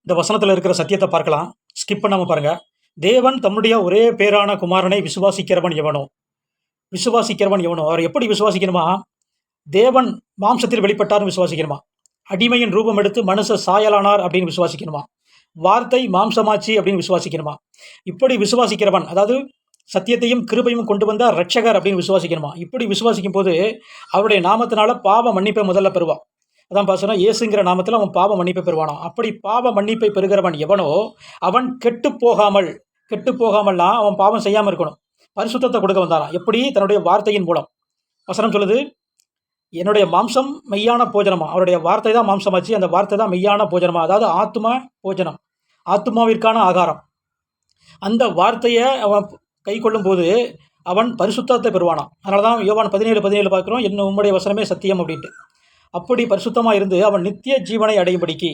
இந்த வசனத்தில் இருக்கிற சத்தியத்தை பார்க்கலாம். ஸ்கிப் பண்ணாமல் பாருங்க. தேவன் தம்முடைய ஒரே பேரான குமாரனை விசுவாசிக்கிறவன் எவனோ, அவர் எப்படி விசுவாசிக்கணுமா? தேவன் மாம்சத்தில் வெளிப்பட்டார்னு விசுவாசிக்கணுமா? அடிமையின் ரூபம் எடுத்து மனுஷ சாயலானார் அப்படின்னு விசுவாசிக்கணுமா? வார்த்தை மாம்சமாச்சு அப்படின்னு விசுவாசிக்கணுமா? இப்படி விசுவாசிக்கிறவன், அதாவது சத்தியத்தையும் கிருபையும் கொண்டு வந்த ரட்சகர் அப்படின்னு விசுவாசிக்கணுமா? இப்படி விசுவாசிக்கும் போது அவருடைய நாமத்தினால பாவ மன்னிப்பை முதல்ல பெறுவான். அதான் பாசனா, இயேசுங்கிற நாமத்தில் அவன் பாவ மன்னிப்பை பெறுவானா. அப்படி பாவ மன்னிப்பை பெறுகிறவன் எவனோ அவன் கெட்டு போகாமல்னா அவன் பாவம் செய்யாமல் இருக்கணும். பரிசுத்தத்தை கொடுக்க வந்தாராம். எப்படி? தன்னுடைய வார்த்தையின் மூலம். வசனம் சொல்லுது, என்னுடைய மாம்சம் மெய்யான போஜனமா. அவருடைய வார்த்தை தான் மாம்சமாச்சு, அந்த வார்த்தை தான் மெய்யான போஜனமா. அதாவது ஆத்மா போஜனம், ஆத்மாவிற்கான ஆகாரம். அந்த வார்த்தையை அவன் கை கொள்ளும் போது அவன் பரிசுத்தத்தை பெறுவானாம். அதனால தான் யோவான் 17:17 பார்க்குறோம், என்ன உம்முடைய வசனமே சத்தியம் அப்படின்ட்டு. அப்படி பரிசுத்தமாக இருந்து அவன் நித்திய ஜீவனை அடையும்படிக்கு